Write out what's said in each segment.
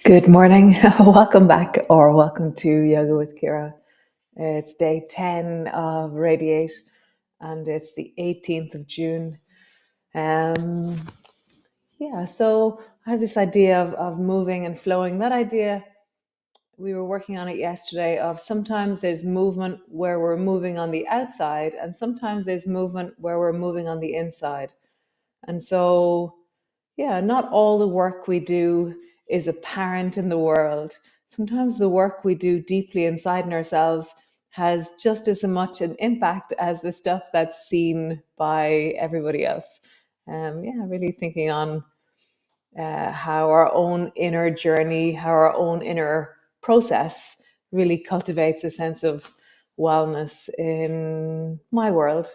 Good morning. Welcome back or welcome to Yoga with Ciara. It's day 10 of Radiate and it's the 18th of June. Um, so I have this idea of moving and flowing. That idea, we were working on it yesterday, of sometimes there's movement where we're moving on the outside and sometimes there's movement where we're moving on the inside. And so not all the work we do is apparent in the world. Sometimes the work we do deeply inside in ourselves has just as much an impact as the stuff that's seen by everybody else. Really thinking on how our own inner journey, how our own inner process really cultivates a sense of wellness in my world.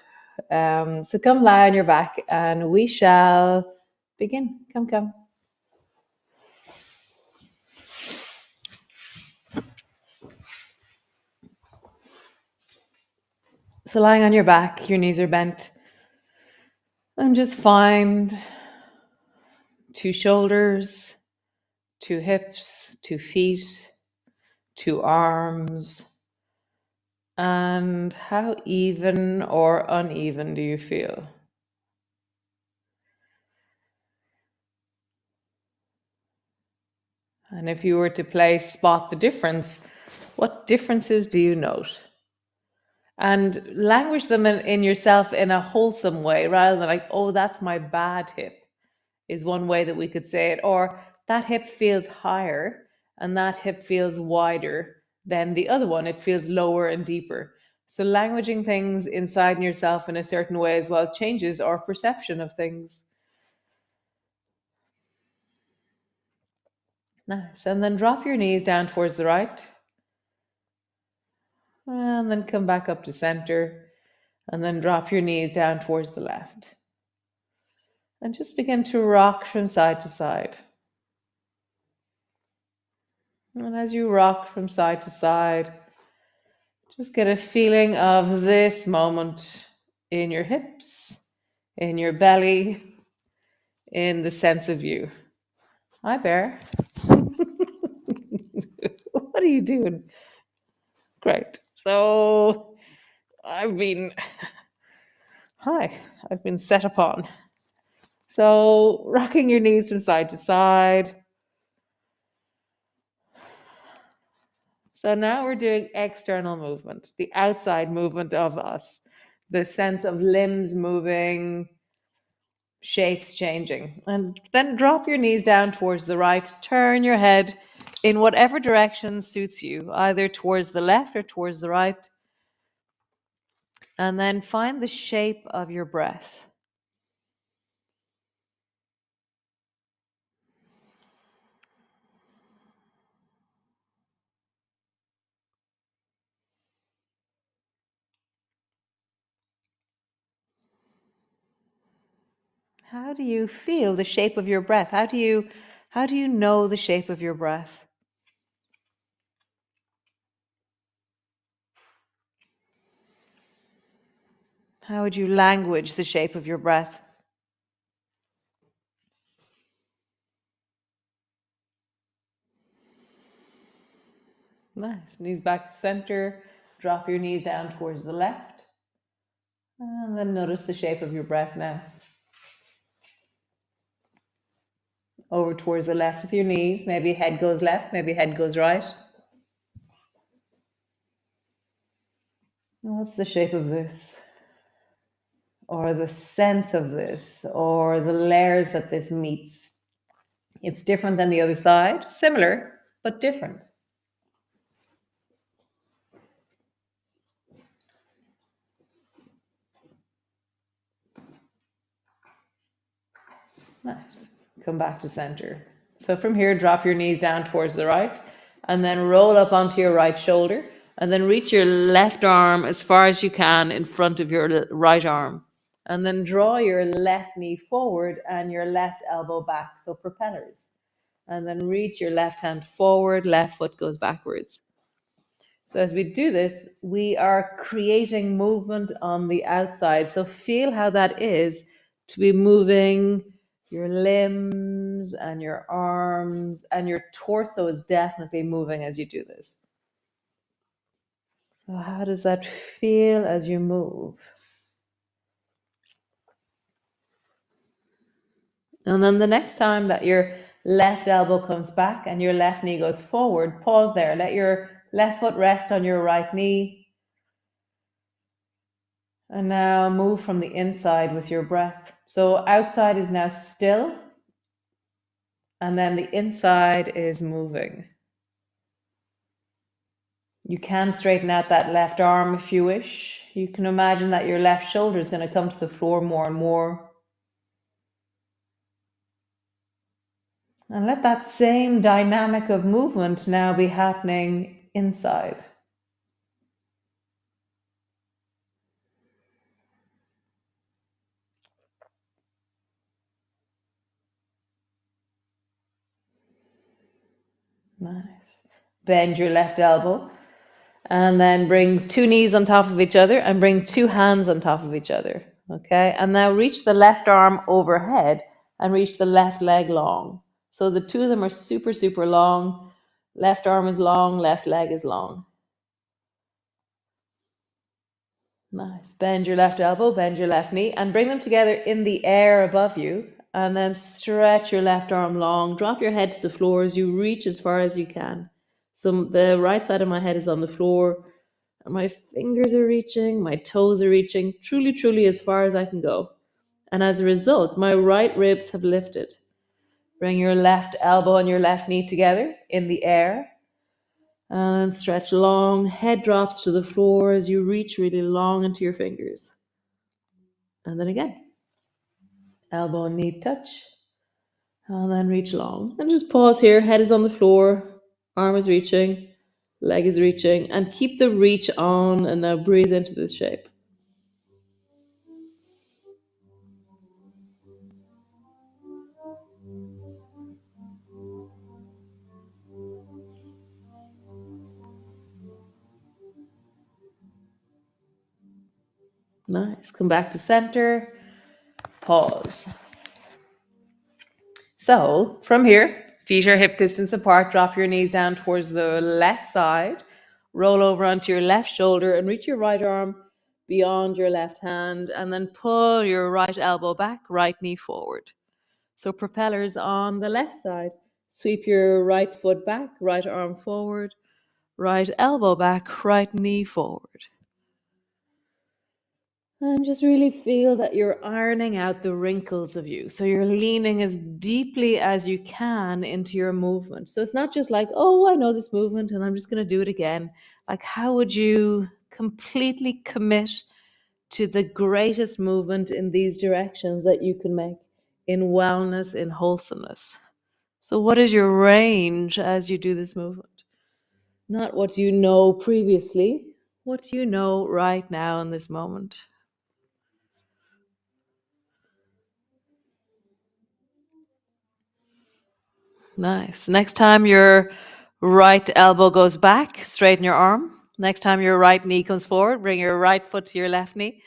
So come lie on your back and we shall begin. Come. So lying on your back, your knees are bent, and just find two shoulders, two hips, 2 feet, 2 arms, and how even or uneven do you feel? And if you were to play spot the difference, what differences do you note? And language them in yourself in a wholesome way rather than like, oh, that's my bad hip, is one way that we could say it. Or that hip feels higher and that hip feels wider than the other one. It feels lower and deeper. So languaging things inside in yourself in a certain way as well changes our perception of things. Nice. And then drop your knees down towards the right. And then come back up to center. And then drop your knees down towards the left. And just begin to rock from side to side. And as you rock from side to side, just get a feeling of this moment in your hips, in your belly, in the sense of you. Hi, Bear. What are you doing? Great. So I've been set upon. So rocking your knees from side to side. So now we're doing external movement, the outside movement of us, the sense of limbs moving, shapes changing. And then drop your knees down towards the right, turn your head in whatever direction suits you, either towards the left or towards the right. And then find the shape of your breath. How do you feel the shape of your breath? How do you know the shape of your breath? How would you language the shape of your breath? Nice. Knees back to center. Drop your knees down towards the left. And then notice the shape of your breath now. Over towards the left with your knees. Maybe head goes left, maybe head goes right. What's the shape of this? Or the sense of this? Or the layers that this meets? It's different than the other side. Similar, but different. Nice. Come back to center. So from here, drop your knees down towards the right and then roll up onto your right shoulder and then reach your left arm as far as you can in front of your right arm. And then draw your left knee forward and your left elbow back, so propellers. And then reach your left hand forward, left foot goes backwards. So as we do this, we are creating movement on the outside. So feel how that is to be moving your limbs, shins and your arms, and your torso is definitely moving as you do this. So how does that feel as you move? And then the next time that your left elbow comes back and your left knee goes forward, pause there. Let your left foot rest on your right knee. And now move from the inside with your breath. So outside is now still, and then the inside is moving. You can straighten out that left arm if you wish. You can imagine that your left shoulder is going to come to the floor more and more. And let that same dynamic of movement now be happening inside. Nice. Bend your left elbow and then bring two knees on top of each other and bring two hands on top of each other. Okay. And now reach the left arm overhead and reach the left leg long. So the two of them are super, super long. Left arm is long, left leg is long. Nice. Bend your left elbow, bend your left knee, and bring them together in the air above you. And then stretch your left arm long. Drop your head to the floor as you reach as far as you can. So the right side of my head is on the floor. And my fingers are reaching, my toes are reaching, truly, truly as far as I can go. And as a result, my right ribs have lifted. Bring your left elbow and your left knee together in the air. And stretch long. Head drops to the floor as you reach really long into your fingers. And then again. Elbow and knee touch. And then reach long. And just pause here. Head is on the floor. Arm is reaching. Leg is reaching. And keep the reach on. And now breathe into this shape. Nice. Come back to center. Pause. So from here, feet are hip distance apart. Drop your knees down towards the left side. Roll over onto your left shoulder and reach your right arm beyond your left hand. And then pull your right elbow back, right knee forward. So propellers on the left side. Sweep your right foot back, right arm forward, right elbow back, right knee forward. And just really feel that you're ironing out the wrinkles of you. So you're leaning as deeply as you can into your movement. So it's not just like, oh, I know this movement and I'm just going to do it again. Like, how would you completely commit to the greatest movement in these directions that you can make in wellness, in wholesomeness? So, what is your range as you do this movement? Not what you know previously, what you know right now in this moment. Nice. Next time your right elbow goes back, straighten your arm. Next time your right knee comes forward, bring your right foot to your left knee.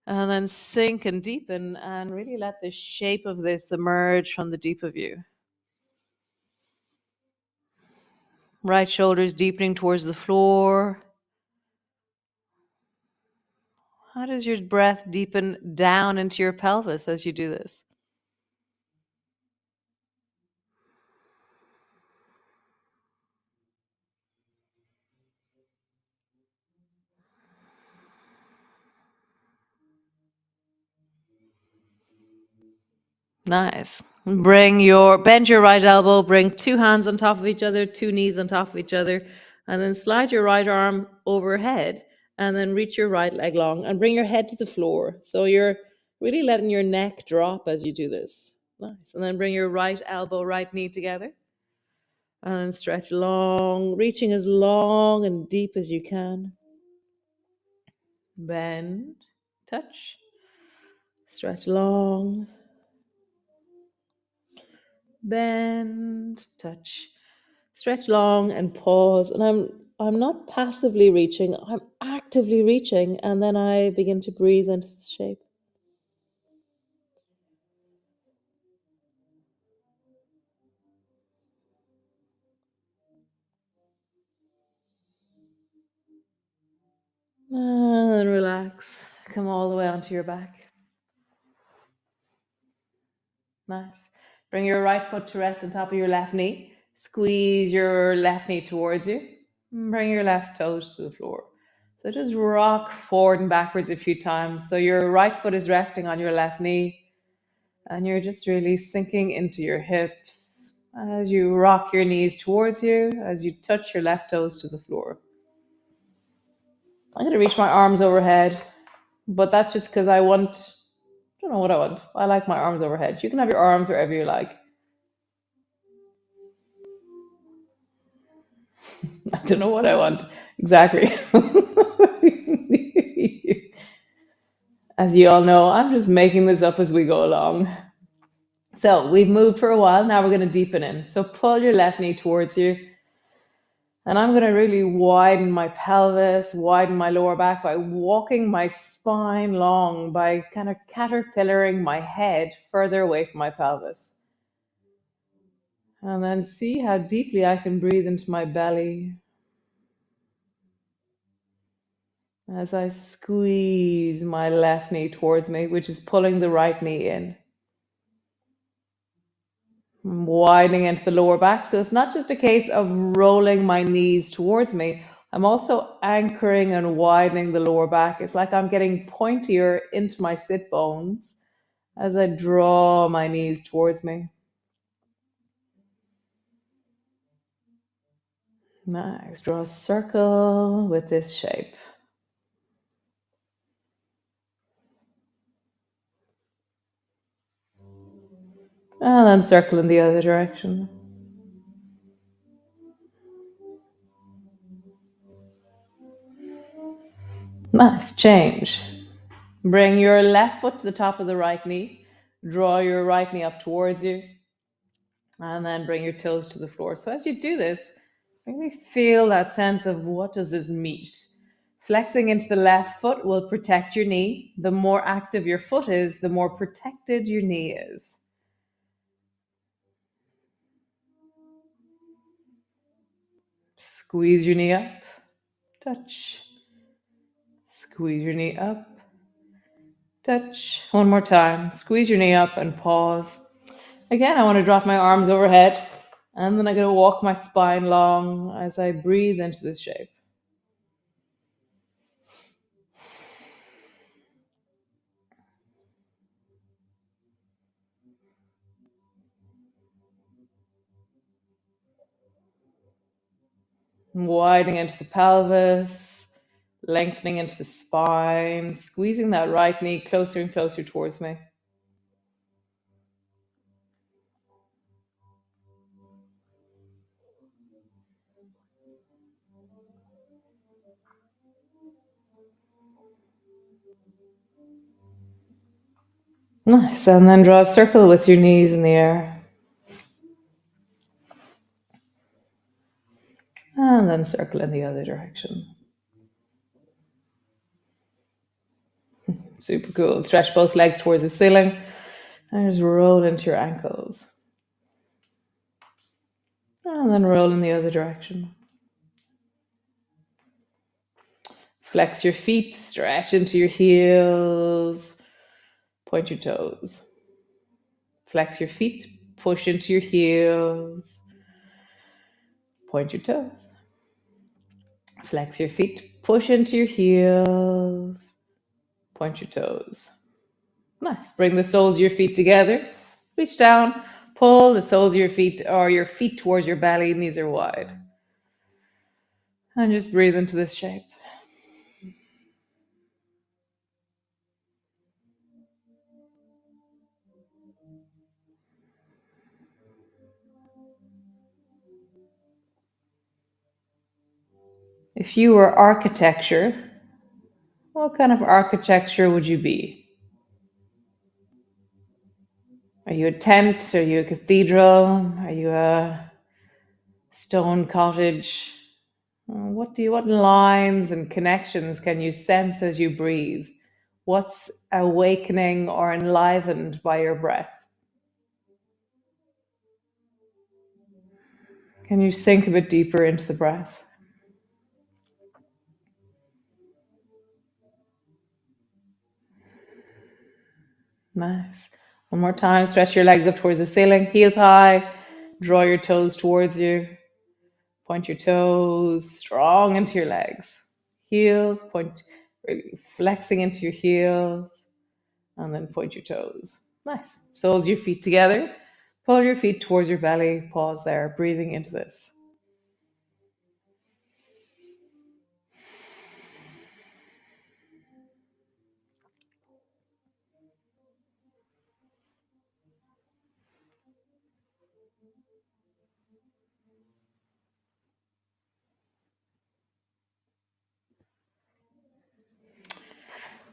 And then sink and deepen and really let the shape of this emerge from the deep of you. Right shoulders deepening towards the floor. How does your breath deepen down into your pelvis as you do this? Nice. Bend your right elbow, bring two hands on top of each other, two knees on top of each other, and then slide your right arm overhead and then reach your right leg long and bring your head to the floor. So you're really letting your neck drop as you do this. Nice. And then bring your right elbow, right knee together and stretch long, reaching as long and deep as you can. Bend, touch, stretch long, bend, touch, stretch long and pause. And I'm not passively reaching, I'm actively reaching, and then I begin to breathe into this shape. And relax. Come all the way onto your back. Nice. Bring your right foot to rest on top of your left knee. Squeeze your left knee towards you. And bring your left toes to the floor. So just rock forward and backwards a few times. So your right foot is resting on your left knee and you're just really sinking into your hips as you rock your knees towards you, as you touch your left toes to the floor. I'm going to reach my arms overhead, but that's just because I don't know what I want. I like my arms overhead. You can have your arms wherever you like. I don't know what I want exactly. As you all know, I'm just making this up as we go along. So we've moved for a while. Now we're going to deepen in. So pull your left knee towards you. And I'm going to really widen my pelvis, widen my lower back by walking my spine long, by kind of caterpillaring my head further away from my pelvis. And then see how deeply I can breathe into my belly as I squeeze my left knee towards me, which is pulling the right knee in. I'm widening into the lower back. So it's not just a case of rolling my knees towards me. I'm also anchoring and widening the lower back. It's like I'm getting pointier into my sit bones as I draw my knees towards me. Nice. Draw a circle with this shape. And then circle in the other direction. Nice. Change. Bring your left foot to the top of the right knee. Draw your right knee up towards you. And then bring your toes to the floor. So as you do this, really feel that sense of what does this meet? Flexing into the left foot will protect your knee. The more active your foot is, the more protected your knee is. Squeeze your knee up, touch. Squeeze your knee up, touch. One more time. Squeeze your knee up and pause. Again, I want to drop my arms overhead. And then I'm going to walk my spine long as I breathe into this shape. Widening into the pelvis, lengthening into the spine, squeezing that right knee closer and closer towards me. Nice. And then draw a circle with your knees in the air. And then circle in the other direction. Super cool. Stretch both legs towards the ceiling and just roll into your ankles. And then roll in the other direction. Flex your feet, stretch into your heels, point your toes. Flex your feet, push into your heels, point your toes. Flex your feet, push into your heels, point your toes. Nice. Bring the soles of your feet together. Reach down, pull the soles of your feet or your feet towards your belly, knees are wide. And just breathe into this shape. If you were architecture, what kind of architecture would you be? Are you a tent? Are you a cathedral? Are you a stone cottage? What lines and connections can you sense as you breathe? What's awakening or enlivened by your breath? Can you sink a bit deeper into the breath? Nice. One more time. Stretch your legs up towards the ceiling. Heels high. Draw your toes towards you. Point your toes strong into your legs. Heels, point, really flexing into your heels. And then point your toes. Nice. Soles your feet together. Pull your feet towards your belly. Pause there. Breathing into this.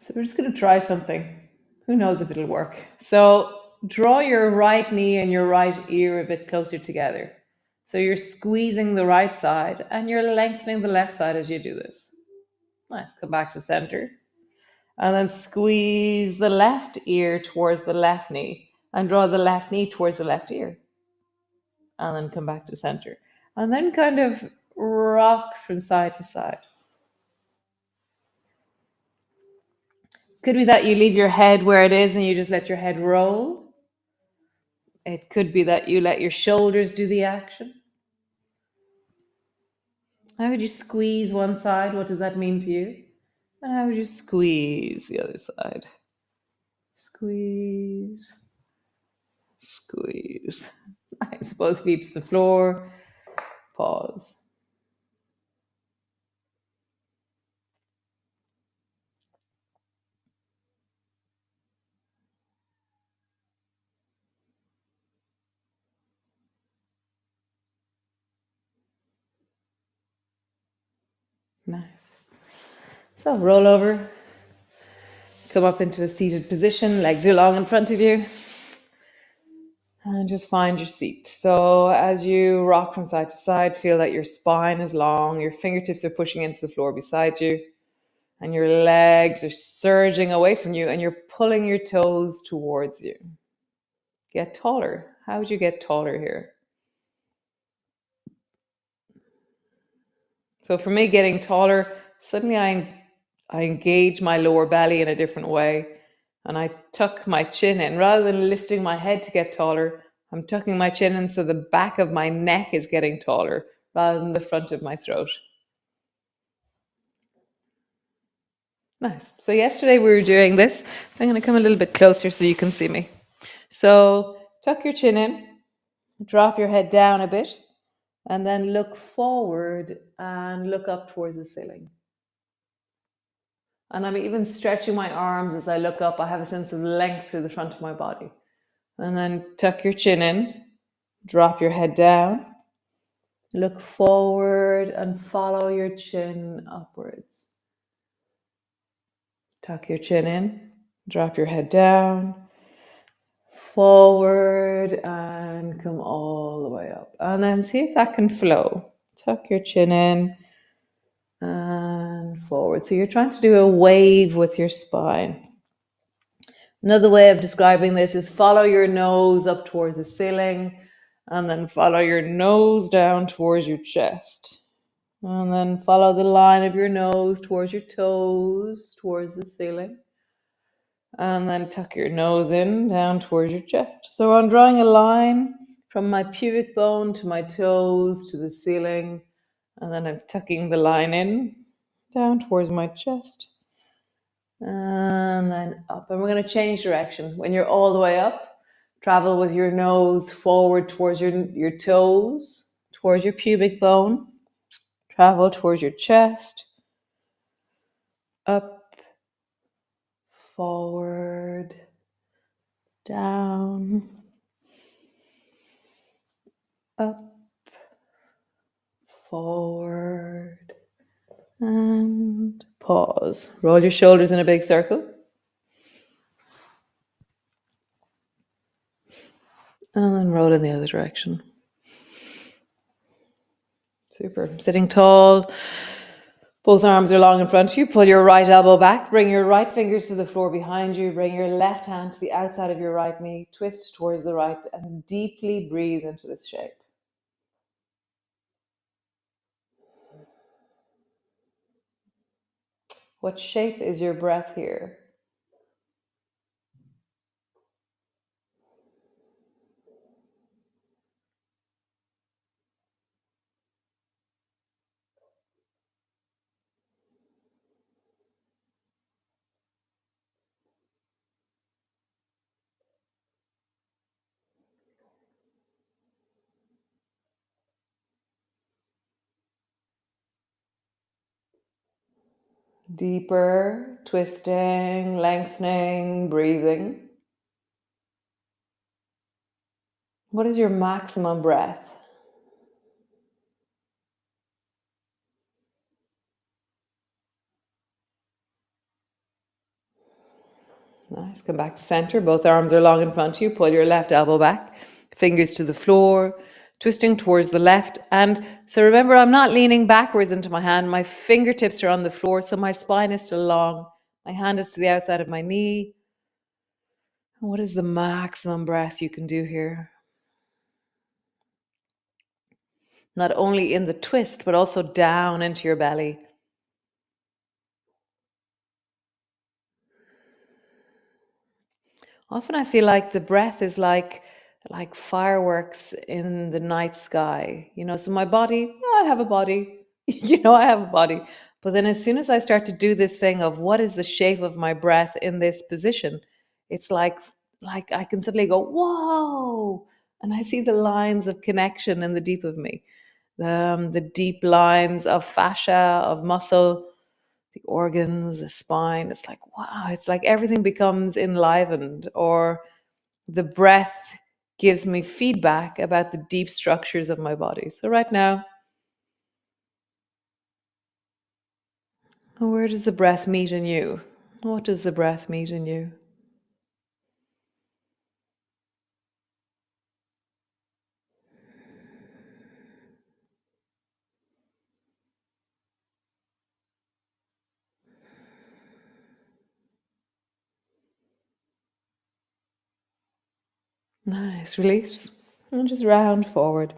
So we're just going to try something. Who knows if it'll work? So draw your right knee and your right ear a bit closer together. So you're squeezing the right side and you're lengthening the left side as you do this. Nice. Come back to center. And then squeeze the left ear towards the left knee and draw the left knee towards the left ear. And then come back to center. And then kind of rock from side to side. Could be that you leave your head where it is and you just let your head roll. It could be that you let your shoulders do the action. How would you squeeze one side? What does that mean to you? And how would you squeeze the other side? Squeeze, squeeze. Nice. Both feet to the floor. Pause. Nice. So roll over. Come up into a seated position. Legs are long in front of you. And just find your seat. So as you rock from side to side, feel that your spine is long, your fingertips are pushing into the floor beside you, and your legs are surging away from you, and you're pulling your toes towards you. Get taller. How would you get taller here? So for me, getting taller, suddenly I engage my lower belly in a different way, and I tuck my chin in. Rather than lifting my head to get taller, I'm tucking my chin in so the back of my neck is getting taller rather than the front of my throat. Nice. So yesterday we were doing this. So I'm going to come a little bit closer so you can see me. So tuck your chin in, drop your head down a bit, and then look forward and look up towards the ceiling. And I'm even stretching my arms as I look up. I have a sense of length through the front of my body. And then tuck your chin in, drop your head down, look forward and follow your chin upwards. Tuck your chin in, drop your head down, forward, and come all the way up. And then see if that can flow. Tuck your chin in and forward. So you're trying to do a wave with your spine. Another way of describing this is follow your nose up towards the ceiling and then follow your nose down towards your chest. And then follow the line of your nose towards your toes, towards the ceiling. And then tuck your nose in down towards your chest. So I'm drawing a line from my pubic bone to my toes to the ceiling. And then I'm tucking the line in down towards my chest. And then up. And we're going to change direction. When you're all the way up, travel with your nose forward towards your toes, towards your pubic bone. Travel towards your chest. Up, forward, down, up, forward, and pause. Roll your shoulders in a big circle. And then roll in the other direction. Super. Sitting tall. Both arms are long in front of you. Pull your right elbow back. Bring your right fingers to the floor behind you. Bring your left hand to the outside of your right knee. Twist towards the right and deeply breathe into this shape. What shape is your breath here? Deeper, twisting, lengthening, breathing. What is your maximum breath? Nice. Come back to center. Both arms are long in front of you. Pull your left elbow back, fingers to the floor, twisting towards the left. And so remember, I'm not leaning backwards into my hand. My fingertips are on the floor, so my spine is still long. My hand is to the outside of my knee. What is the maximum breath you can do here? Not only in the twist, but also down into your belly. Often I feel like the breath is like fireworks in the night sky. So my body, yeah, I have a body. I have a body. But then as soon as I start to do this thing of what is the shape of my breath in this position, it's like I can suddenly go, whoa, and I see the lines of connection in the deep of me. The deep lines of fascia, of muscle, the organs, the spine. It's like, wow, it's like everything becomes enlivened, or the breath gives me feedback about the deep structures of my body. So, right now, where does the breath meet in you? What does the breath meet in you? Nice. Release. And just round forward.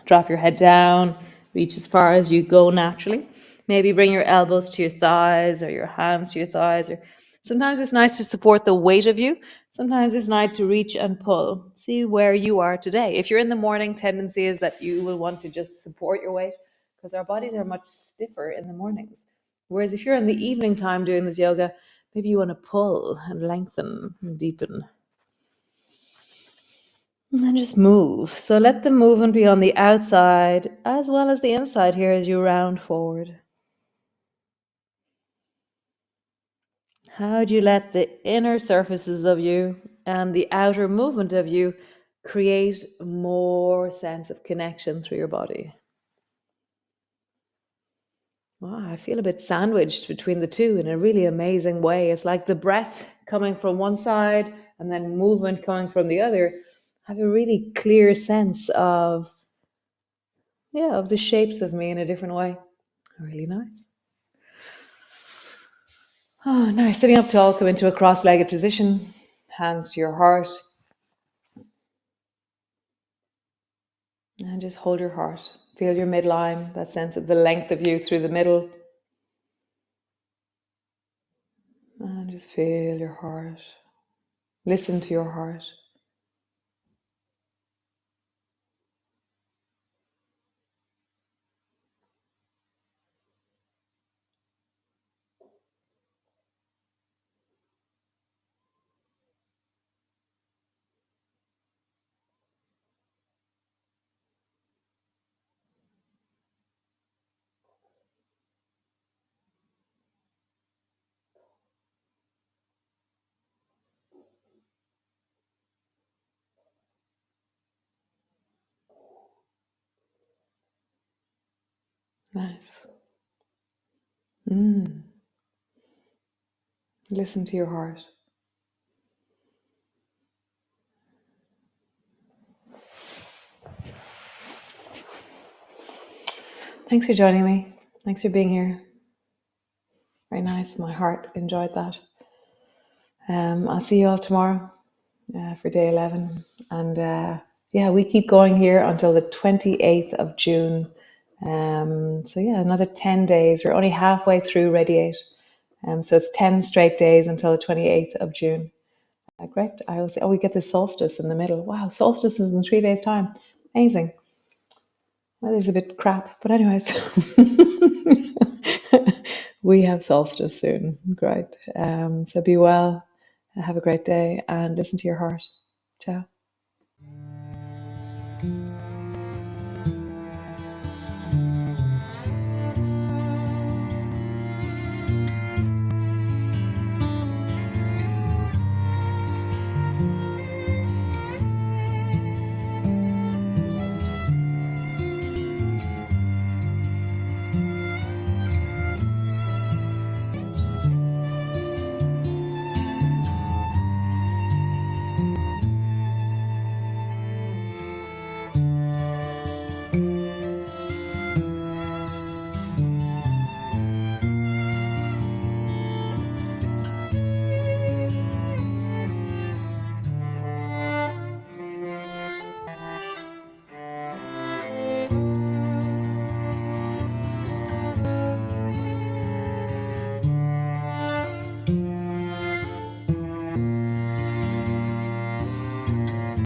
Drop your head down, reach as far as you go naturally. Maybe bring your elbows to your thighs or your hands to your thighs. Or sometimes it's nice to support the weight of you. Sometimes it's nice to reach and pull. See where you are today. If you're in the morning, tendency is that you will want to just support your weight because our bodies are much stiffer in the mornings. Whereas if you're in the evening time doing this yoga, maybe you want to pull and lengthen and deepen. And then just move. So let the movement be on the outside as well as the inside here as you round forward. How do you let the inner surfaces of you and the outer movement of you create more sense of connection through your body? Wow, I feel a bit sandwiched between the two in a really amazing way. It's like the breath coming from one side and then movement coming from the other. I have a really clear sense of the shapes of me in a different way. Really nice. Oh, nice. Sitting up tall, come into a cross-legged position, hands to your heart, and just hold your heart. Feel your midline, that sense of the length of you through the middle. And just feel your heart. Listen to your heart. Nice. Listen to your heart. Thanks for joining me. Thanks for being here. Very nice. My heart enjoyed that. I'll see you all tomorrow for day 11. And we keep going here until the 28th of June. Another 10 days. We're only halfway through Radiate. So it's 10 straight days until the 28th of June. Great. I always say, we get the solstice in the middle. Wow, solstice is in 3 days' time. Amazing. Well, it's a bit crap, but anyways, we have solstice soon. Great. So be well, have a great day, and listen to your heart. Ciao.